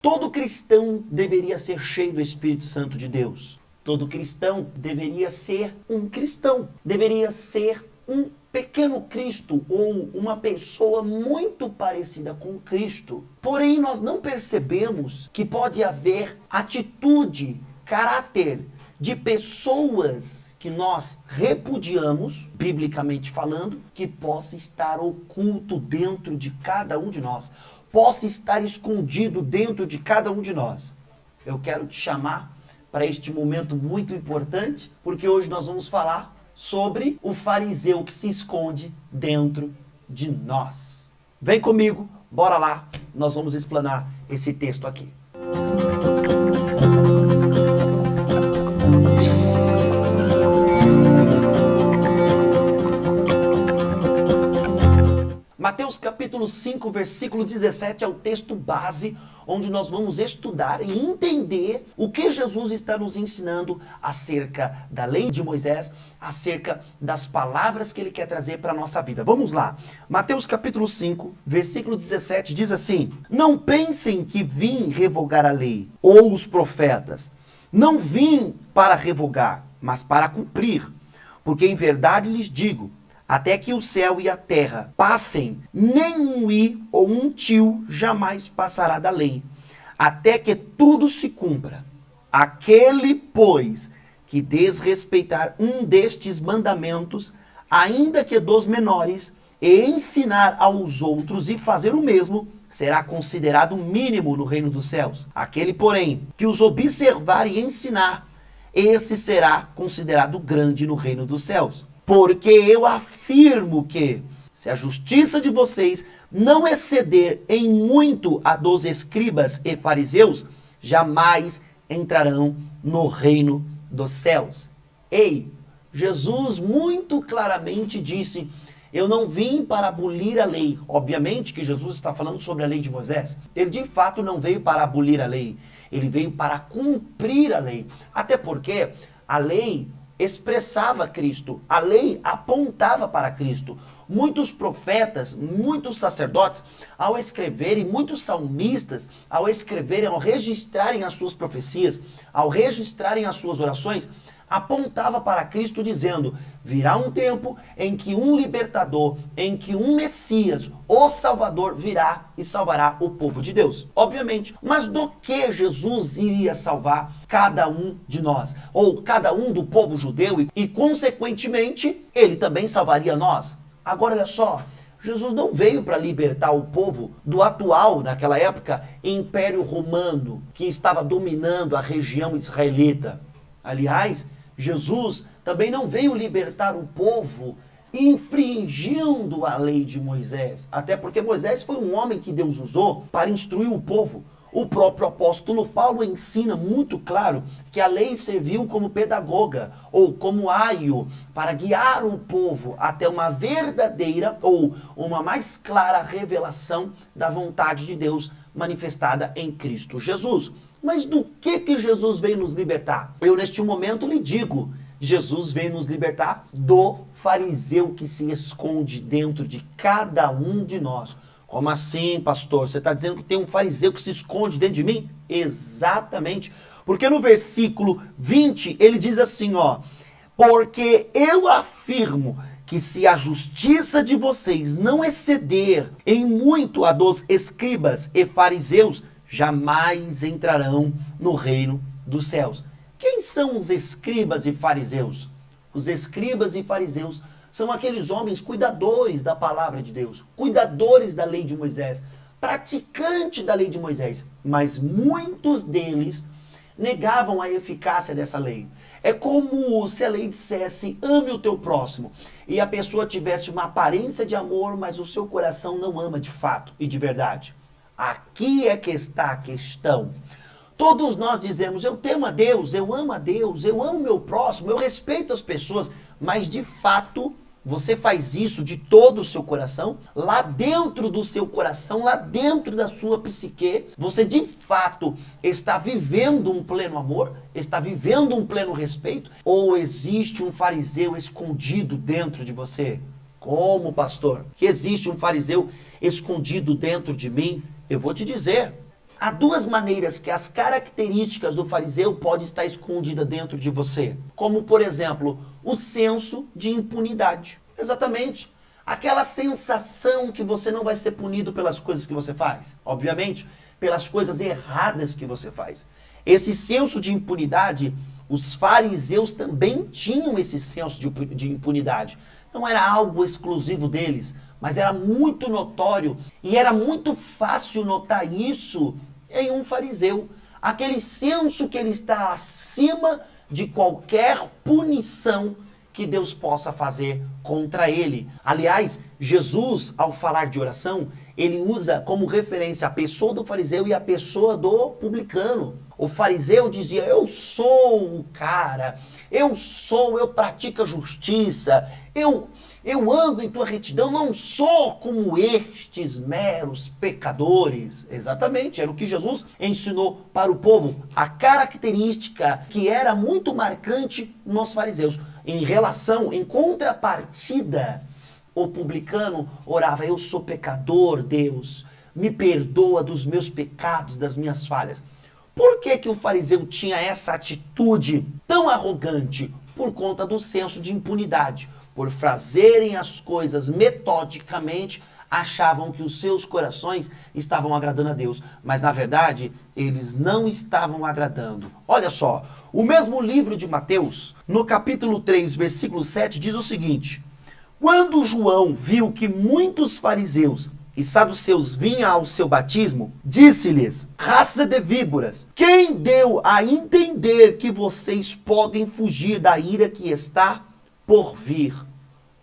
Todo cristão deveria ser cheio do Espírito Santo de Deus. Todo cristão deveria ser um cristão. Deveria ser um pequeno Cristo ou uma pessoa muito parecida com Cristo. Porém, nós não percebemos que pode haver atitude, caráter de pessoas que nós repudiamos, biblicamente falando, que possa estar oculto dentro de cada um de nós. Possa estar escondido dentro de cada um de nós. Eu quero te chamar para este momento muito importante, porque hoje nós vamos falar sobre o fariseu que se esconde dentro de nós. Vem comigo, bora lá, nós vamos explanar esse texto aqui. Mateus capítulo 5, versículo 17 é o texto base, onde nós vamos estudar e entender o que Jesus está nos ensinando acerca da lei de Moisés, acerca das palavras que ele quer trazer para a nossa vida. Vamos lá. Mateus capítulo 5, versículo 17 diz assim: Não pensem que vim revogar a lei ou os profetas. Não vim para revogar, mas para cumprir. Porque em verdade lhes digo, até que o céu e a terra passem, nem um i ou um tio jamais passará da lei, até que tudo se cumpra. Aquele, pois, que desrespeitar um destes mandamentos, ainda que dos menores, e ensinar aos outros e fazer o mesmo, será considerado mínimo no reino dos céus. Aquele, porém, que os observar e ensinar, esse será considerado grande no reino dos céus. Porque eu afirmo que, se a justiça de vocês não exceder em muito a dos escribas e fariseus, jamais entrarão no reino dos céus. Ei, Jesus muito claramente disse, eu não vim para abolir a lei. Obviamente que Jesus está falando sobre a lei de Moisés. Ele de fato não veio para abolir a lei. Ele veio para cumprir a lei. Até porque a lei expressava Cristo, a lei apontava para Cristo. Muitos profetas, muitos sacerdotes, ao escreverem, muitos salmistas, ao escreverem, ao registrarem as suas profecias, ao registrarem as suas orações, apontava para Cristo dizendo, virá um tempo em que um libertador, em que um Messias, o Salvador, virá e salvará o povo de Deus. Obviamente, mas do que Jesus iria salvar cada um de nós? Ou cada um do povo judeu e consequentemente, ele também salvaria nós? Agora olha só, Jesus não veio para libertar o povo do atual, naquela época, Império Romano, que estava dominando a região israelita. Aliás, Jesus também não veio libertar o povo infringindo a lei de Moisés. Até porque Moisés foi um homem que Deus usou para instruir o povo. O próprio apóstolo Paulo ensina muito claro que a lei serviu como pedagoga ou como aio para guiar o povo até uma verdadeira ou uma mais clara revelação da vontade de Deus manifestada em Cristo Jesus. Mas do que Jesus veio nos libertar? Eu neste momento lhe digo, Jesus veio nos libertar do fariseu que se esconde dentro de cada um de nós. Como assim, pastor? Você está dizendo que tem um fariseu que se esconde dentro de mim? Exatamente. Porque no versículo 20 ele diz assim, ó, porque eu afirmo que se a justiça de vocês não exceder em muito a dos escribas e fariseus, jamais entrarão no reino dos céus. Quem são os escribas e fariseus? Os escribas e fariseus são aqueles homens cuidadores da palavra de Deus, cuidadores da lei de Moisés, praticantes da lei de Moisés, mas muitos deles negavam a eficácia dessa lei. É como se a lei dissesse, ame o teu próximo, e a pessoa tivesse uma aparência de amor, mas o seu coração não ama de fato e de verdade. Aqui é que está a questão. Todos nós dizemos, eu temo a Deus, eu amo meu próximo, eu respeito as pessoas, mas de fato, você faz isso de todo o seu coração? Lá dentro do seu coração, lá dentro da sua psique, você de fato está vivendo um pleno amor? Está vivendo um pleno respeito? Ou existe um fariseu escondido dentro de você? Como, pastor? Que existe um fariseu escondido dentro de mim? Eu vou te dizer, Há duas maneiras que as características do fariseu podem estar escondidas dentro de você. Como, por exemplo, o senso de impunidade. Exatamente. Aquela sensação que você não vai ser punido pelas coisas que você faz. Obviamente, pelas coisas erradas que você faz. Esse senso de impunidade, os fariseus também tinham esse senso de impunidade. Não era algo exclusivo deles, mas era muito notório e era muito fácil notar isso em um fariseu. Aquele senso que ele está acima de qualquer punição que Deus possa fazer contra ele. Aliás, Jesus, ao falar de oração, ele usa como referência a pessoa do fariseu e a pessoa do publicano. O fariseu dizia, eu sou o cara, eu pratico a justiça, eu ando em tua retidão, não sou como estes meros pecadores. Exatamente, era o que Jesus ensinou para o povo. A característica que era muito marcante nos fariseus. Em contrapartida, o publicano orava, eu sou pecador, Deus, me perdoa dos meus pecados, das minhas falhas. Por que o fariseu tinha essa atitude tão arrogante? Por conta do senso de impunidade. Por fazerem as coisas metodicamente, achavam que os seus corações estavam agradando a Deus. Mas, na verdade, eles não estavam agradando. Olha só, o mesmo livro de Mateus, no capítulo 3, versículo 7, diz o seguinte: quando João viu que muitos fariseus e saduceus vinham ao seu batismo, disse-lhes, raça de víboras, quem deu a entender que vocês podem fugir da ira que está por vir?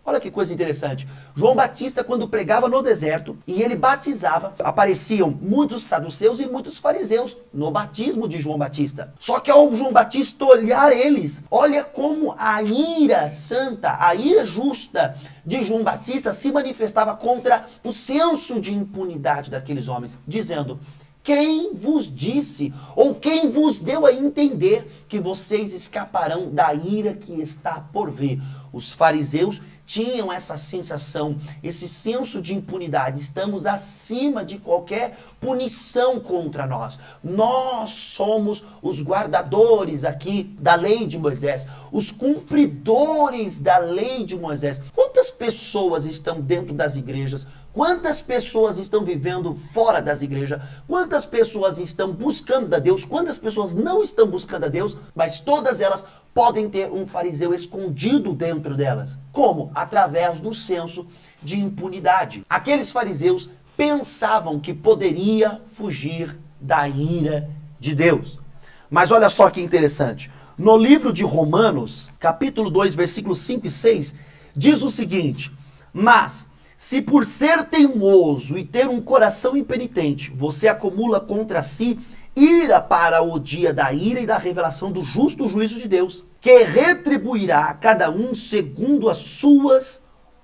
Olha que coisa interessante. João Batista, quando pregava no deserto e ele batizava, apareciam muitos saduceus e muitos fariseus no batismo de João Batista. Só que ao João Batista olhar eles, olha como a ira santa, a ira justa de João Batista se manifestava contra o senso de impunidade daqueles homens, dizendo, quem vos disse ou quem vos deu a entender que vocês escaparão da ira que está por vir? Os fariseus tinham essa sensação, esse senso de impunidade. Estamos acima de qualquer punição contra nós. Nós somos os guardadores aqui da lei de Moisés, os cumpridores da lei de Moisés. Quantas pessoas estão dentro das igrejas? Quantas pessoas estão vivendo fora das igrejas? Quantas pessoas estão buscando a Deus? Quantas pessoas não estão buscando a Deus? Mas todas elas podem ter um fariseu escondido dentro delas. Como? Através do senso de impunidade. Aqueles fariseus pensavam que poderia fugir da ira de Deus. Mas olha só que interessante. No livro de Romanos, capítulo 2, versículos 5 e 6, diz o seguinte, mas se por ser teimoso e ter um coração impenitente, você acumula contra si ira para o dia da ira e da revelação do justo juízo de Deus, que retribuirá a cada um segundo as suas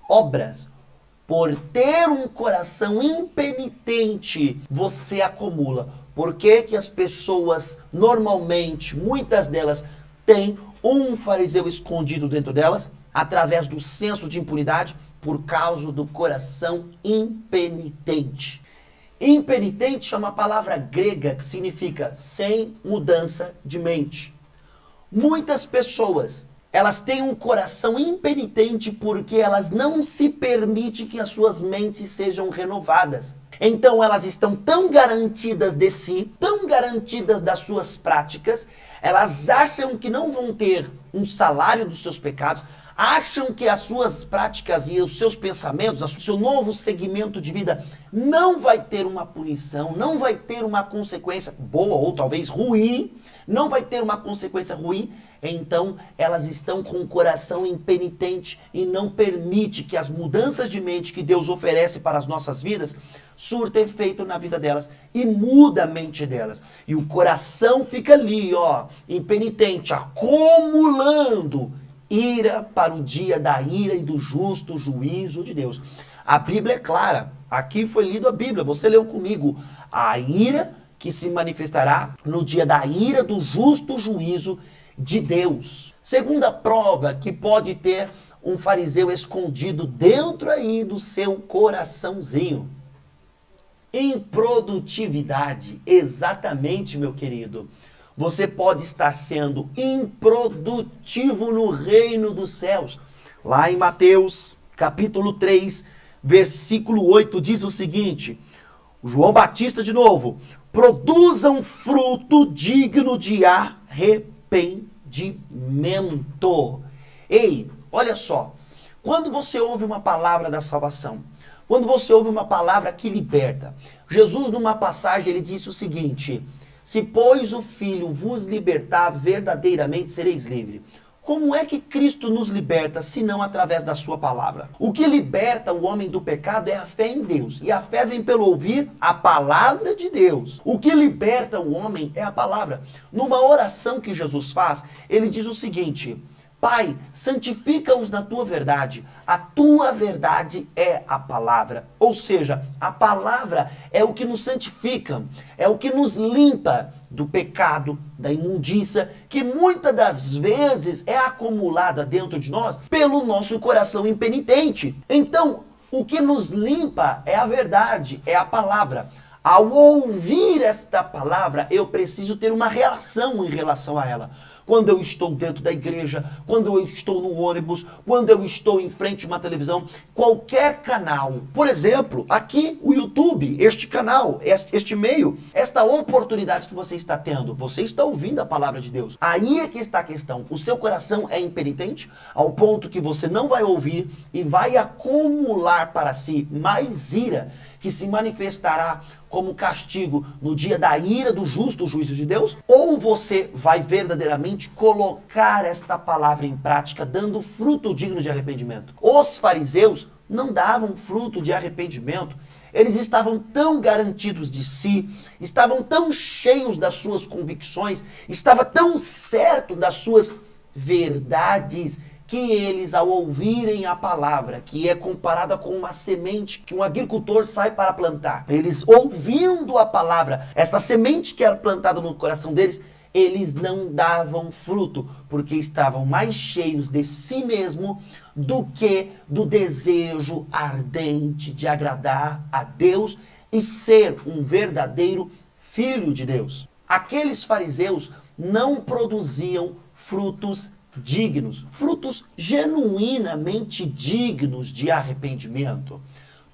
obras. Por ter um coração impenitente, você acumula. Por que as pessoas, normalmente, muitas delas, têm um fariseu escondido dentro delas? Através do senso de impunidade, por causa do coração impenitente. Impenitente é uma palavra grega que significa sem mudança de mente. Muitas pessoas, elas têm um coração impenitente porque elas não se permitem que as suas mentes sejam renovadas. Então elas estão tão garantidas de si, tão garantidas das suas práticas, elas acham que não vão ter um salário dos seus pecados, acham que as suas práticas e os seus pensamentos, o seu novo segmento de vida não vai ter uma punição, não vai ter uma consequência boa ou talvez ruim, não vai ter uma consequência ruim, então elas estão com o coração impenitente e não permite que as mudanças de mente que Deus oferece para as nossas vidas surta efeito na vida delas e muda a mente delas. E o coração fica ali, ó, impenitente, acumulando ira para o dia da ira e do justo juízo de Deus. A Bíblia é clara. Aqui foi lido a Bíblia. Você leu comigo. A ira que se manifestará no dia da ira do justo juízo de Deus. Segunda prova que pode ter um fariseu escondido dentro aí do seu coraçãozinho. Improdutividade. Exatamente, meu querido. Você pode estar sendo improdutivo no reino dos céus. Lá em Mateus, capítulo 3, versículo 8, diz o seguinte: João Batista de novo: produzam fruto digno de arrependimento. Ei, olha só, quando você ouve uma palavra da salvação, quando você ouve uma palavra que liberta, Jesus numa passagem ele disse o seguinte: se pois o Filho vos libertar, verdadeiramente sereis livres. Como é que Cristo nos liberta, se não através da sua palavra? O que liberta o homem do pecado é a fé em Deus. E a fé vem pelo ouvir a palavra de Deus. O que liberta o homem é a palavra. Numa oração que Jesus faz, ele diz o seguinte: Pai, santifica-os na tua verdade. A tua verdade é a palavra. Ou seja, a palavra é o que nos santifica, é o que nos limpa do pecado, da imundícia, que muitas das vezes é acumulada dentro de nós pelo nosso coração impenitente. Então, o que nos limpa é a verdade, é a palavra. Ao ouvir esta palavra, eu preciso ter uma reação em relação a ela. Quando eu estou dentro da igreja, quando eu estou no ônibus, quando eu estou em frente a uma televisão, qualquer canal. Por exemplo, aqui o YouTube, este canal, este meio, esta oportunidade que você está tendo, você está ouvindo a palavra de Deus. Aí é que está a questão. O seu coração é impenitente ao ponto que você não vai ouvir e vai acumular para si mais ira, que se manifestará como castigo no dia da ira do justo juízo de Deus? Ou você vai verdadeiramente colocar esta palavra em prática, dando fruto digno de arrependimento? Os fariseus não davam fruto de arrependimento. Eles estavam tão garantidos de si, estavam tão cheios das suas convicções, estavam tão certos das suas verdades, que eles, ao ouvirem a palavra, que é comparada com uma semente que um agricultor sai para plantar, eles ouvindo a palavra, essa semente que era plantada no coração deles, eles não davam fruto, porque estavam mais cheios de si mesmo do que do desejo ardente de agradar a Deus e ser um verdadeiro filho de Deus. Aqueles fariseus não produziam frutos dignos, frutos genuinamente dignos de arrependimento.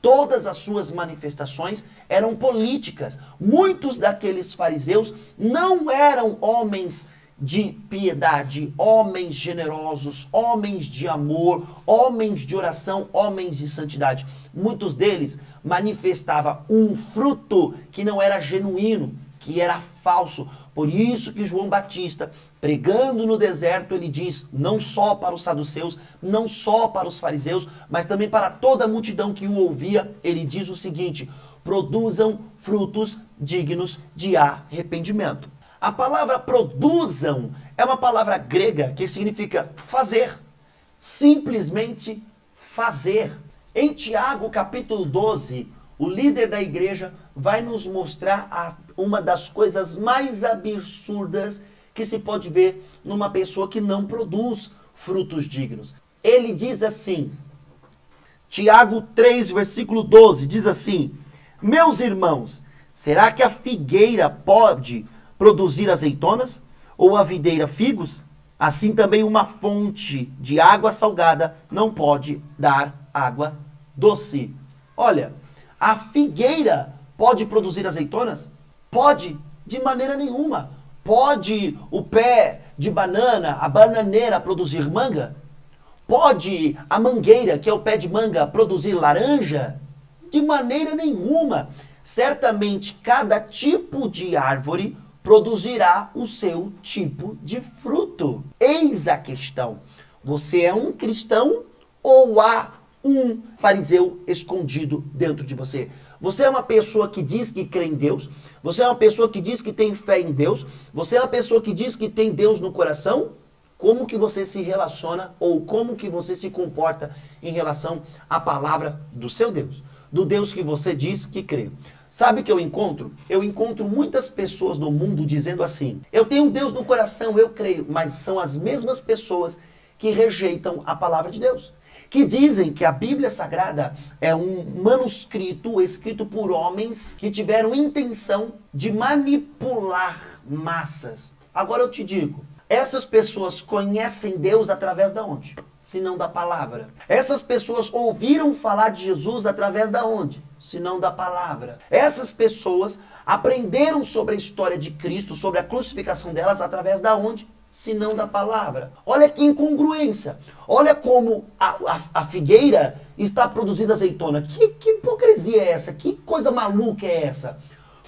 Todas as suas manifestações eram políticas. Muitos daqueles fariseus não eram homens de piedade, homens generosos, homens de amor, homens de oração, homens de santidade. Muitos deles manifestavam um fruto que não era genuíno, que era falso. Por isso que João Batista, pregando no deserto, ele diz, não só para os saduceus, não só para os fariseus, mas também para toda a multidão que o ouvia, ele diz o seguinte: produzam frutos dignos de arrependimento. A palavra produzam é uma palavra grega que significa fazer, simplesmente fazer. Em Tiago capítulo 12, o líder da igreja vai nos mostrar uma das coisas mais absurdas que se pode ver numa pessoa que não produz frutos dignos. Ele diz assim, Tiago 3, versículo 12, diz assim: meus irmãos, será que a figueira pode produzir azeitonas? Ou a videira figos? Assim também uma fonte de água salgada não pode dar água doce. Olha, a figueira pode produzir azeitonas? Pode, de maneira nenhuma. Pode o pé de banana, a bananeira, produzir manga? Pode a mangueira, que é o pé de manga, produzir laranja? De maneira nenhuma. Certamente cada tipo de árvore produzirá o seu tipo de fruto. Eis a questão. Você é um cristão ou há um fariseu escondido dentro de você? Você é uma pessoa que diz que crê em Deus? Você é uma pessoa que diz que tem fé em Deus? Você é uma pessoa que diz que tem Deus no coração? Como que você se relaciona ou como que você se comporta em relação à palavra do seu Deus? Do Deus que você diz que crê. Sabe o que eu encontro? Eu encontro muitas pessoas no mundo dizendo assim: eu tenho um Deus no coração, eu creio. Mas são as mesmas pessoas que rejeitam a palavra de Deus. que dizem que a Bíblia Sagrada é um manuscrito escrito por homens que tiveram intenção de manipular massas. Agora eu te digo, essas pessoas conhecem Deus através da onde? Se não da palavra. Essas pessoas ouviram falar de Jesus através da onde? Se não da palavra. Essas pessoas aprenderam sobre a história de Cristo, sobre a crucificação delas através da onde? Se não da palavra. Olha que incongruência. Olha como a figueira está produzindo azeitona. Que hipocrisia é essa? Que coisa maluca é essa?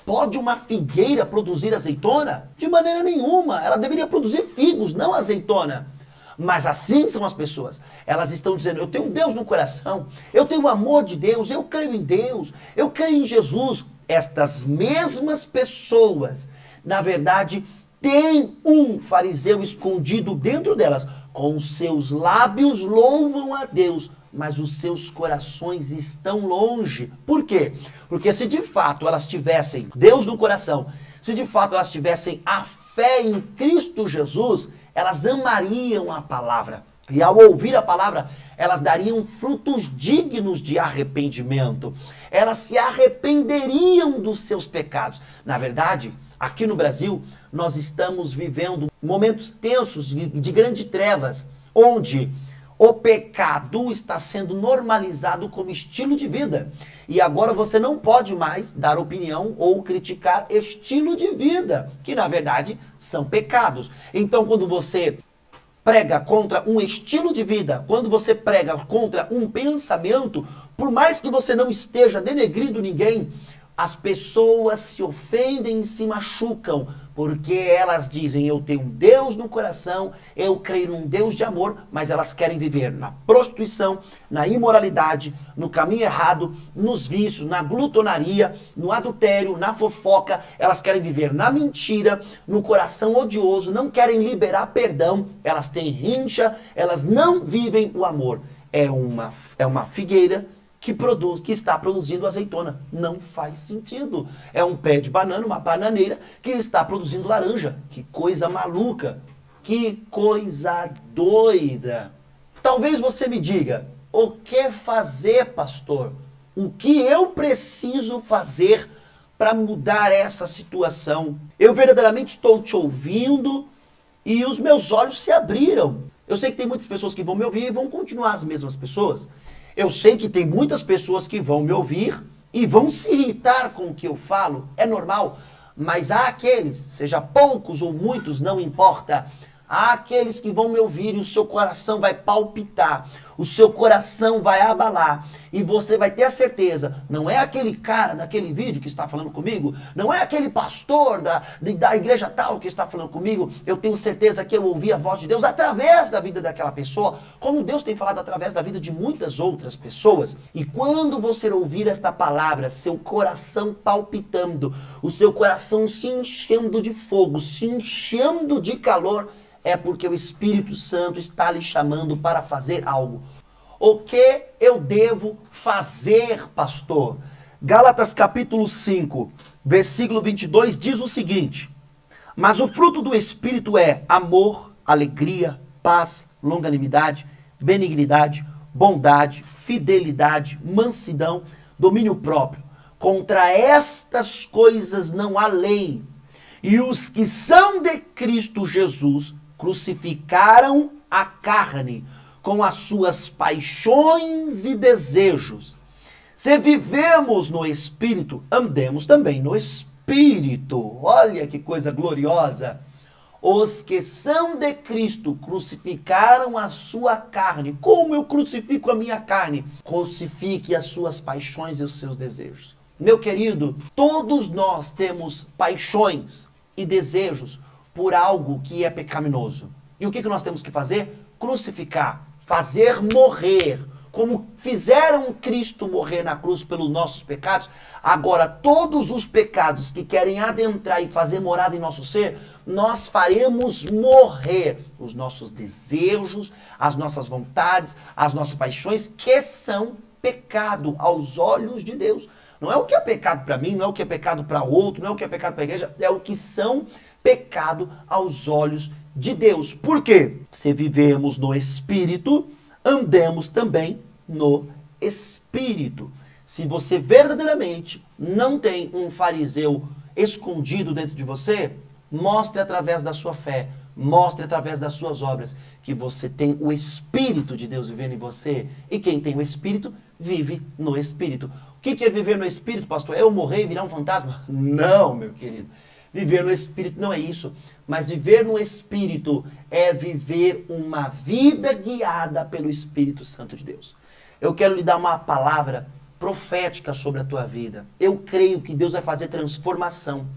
Pode uma figueira produzir azeitona? De maneira nenhuma. Ela deveria produzir figos, não azeitona. Mas assim são as pessoas. Elas estão dizendo, eu tenho Deus no coração, eu tenho o amor de Deus, eu creio em Deus, eu creio em Jesus. Estas mesmas pessoas, na verdade, têm um fariseu escondido dentro delas. Com os seus lábios louvam a Deus, mas os seus corações estão longe. Por quê? Porque se de fato elas tivessem Deus no coração, se de fato elas tivessem a fé em Cristo Jesus, elas amariam a palavra. E ao ouvir a palavra, elas dariam frutos dignos de arrependimento. Elas se arrependeriam dos seus pecados. Na verdade, aqui no Brasil, nós estamos vivendo momentos tensos de grandes trevas, onde o pecado está sendo normalizado como estilo de vida. E agora você não pode mais dar opinião ou criticar estilo de vida, que na verdade são pecados. Então quando você prega contra um estilo de vida, quando você prega contra um pensamento, por mais que você não esteja denegrindo ninguém, as pessoas se ofendem e se machucam, porque elas dizem, eu tenho um Deus no coração, eu creio num Deus de amor, mas elas querem viver na prostituição, na imoralidade, no caminho errado, nos vícios, na glutonaria, no adultério, na fofoca, elas querem viver na mentira, no coração odioso, não querem liberar perdão, elas têm rincha, elas não vivem o amor. É uma figueira que está produzindo azeitona. Não faz sentido. É um pé de banana, uma bananeira, que está produzindo laranja. Que coisa maluca. Que coisa doida. Talvez você me diga, o que fazer, pastor? O que eu preciso fazer para mudar essa situação? Eu verdadeiramente estou te ouvindo e os meus olhos se abriram. Eu sei que tem muitas pessoas que vão me ouvir e vão continuar as mesmas pessoas. Eu sei que tem muitas pessoas que vão me ouvir e vão se irritar com o que eu falo, é normal, mas há aqueles, seja poucos ou muitos, não importa, há aqueles que vão me ouvir e o seu coração vai palpitar, o seu coração vai abalar e você vai ter a certeza, não é aquele cara daquele vídeo que está falando comigo, não é aquele pastor da igreja tal que está falando comigo, eu tenho certeza que eu ouvi a voz de Deus através da vida daquela pessoa, como Deus tem falado através da vida de muitas outras pessoas. E quando você ouvir esta palavra, seu coração palpitando, o seu coração se enchendo de fogo, se enchendo de calor, é porque o Espírito Santo está lhe chamando para fazer algo. O que eu devo fazer, pastor? Gálatas capítulo 5, versículo 22 diz o seguinte: mas o fruto do Espírito é amor, alegria, paz, longanimidade, benignidade, bondade, fidelidade, mansidão, domínio próprio. Contra estas coisas não há lei. E os que são de Cristo Jesus crucificaram a carne com as suas paixões e desejos. Se vivemos no Espírito, andemos também no Espírito. Olha que coisa gloriosa. Os que são de Cristo crucificaram a sua carne. Como eu crucifico a minha carne? Crucifique as suas paixões e os seus desejos. Meu querido, todos nós temos paixões e desejos por algo que é pecaminoso. E o que nós temos que fazer? Crucificar, fazer morrer. Como fizeram Cristo morrer na cruz pelos nossos pecados, agora todos os pecados que querem adentrar e fazer morada em nosso ser, nós faremos morrer os nossos desejos, as nossas vontades, as nossas paixões, que são pecado aos olhos de Deus. Não é o que é pecado para mim, não é o que é pecado para outro, não é o que é pecado para a igreja, é o que são pecado aos olhos de Deus. Por quê? Se vivemos no Espírito, andemos também no Espírito. Se você verdadeiramente não tem um fariseu escondido dentro de você, mostre através da sua fé, mostre através das suas obras que você tem o Espírito de Deus vivendo em você. E quem tem o Espírito, vive no Espírito. O que é viver no Espírito, pastor? É eu morrer e virar um fantasma? Não, meu querido. Viver no Espírito não é isso. Mas viver no Espírito é viver uma vida guiada pelo Espírito Santo de Deus. Eu quero lhe dar uma palavra profética sobre a tua vida. Eu creio que Deus vai fazer transformação.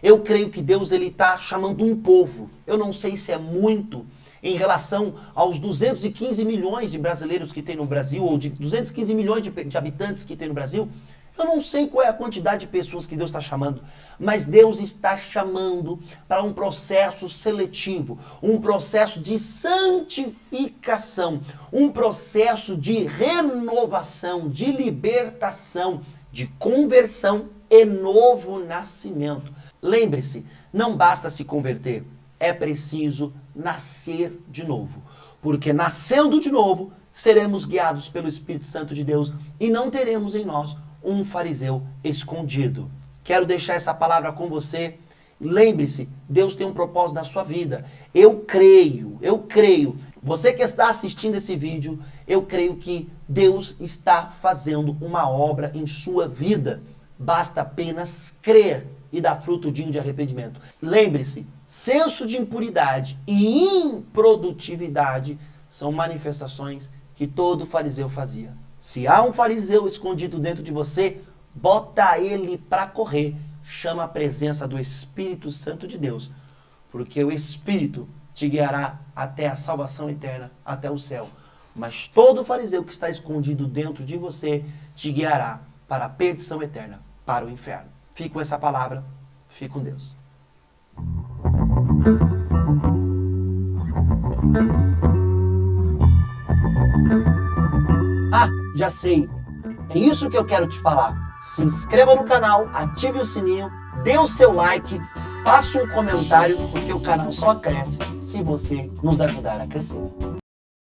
Eu creio que Deus está chamando um povo. Eu não sei se é muito em relação aos 215 milhões de brasileiros que tem no Brasil, ou de 215 milhões de habitantes que tem no Brasil. Eu não sei qual é a quantidade de pessoas que Deus está chamando, mas Deus está chamando para um processo seletivo, um processo de santificação, um processo de renovação, de libertação, de conversão e novo nascimento. Lembre-se, não basta se converter, é preciso nascer de novo. Porque nascendo de novo, seremos guiados pelo Espírito Santo de Deus e não teremos em nós um fariseu escondido. Quero deixar essa palavra com você. Lembre-se, Deus tem um propósito na sua vida. Eu creio. Você que está assistindo esse vídeo, eu creio que Deus está fazendo uma obra em sua vida. Basta apenas crer e dar fruto digno de arrependimento. Lembre-se, senso de impuridade e improdutividade são manifestações que todo fariseu fazia. Se há um fariseu escondido dentro de você, bota ele para correr. Chama a presença do Espírito Santo de Deus, porque o Espírito te guiará até a salvação eterna, até o céu. Mas todo fariseu que está escondido dentro de você te guiará para a perdição eterna, para o inferno. Fique com essa palavra, fique com Deus. Ah, já sei. É isso que eu quero te falar. Se inscreva no canal, ative o sininho, dê o seu like, faça um comentário, porque o canal só cresce se você nos ajudar a crescer.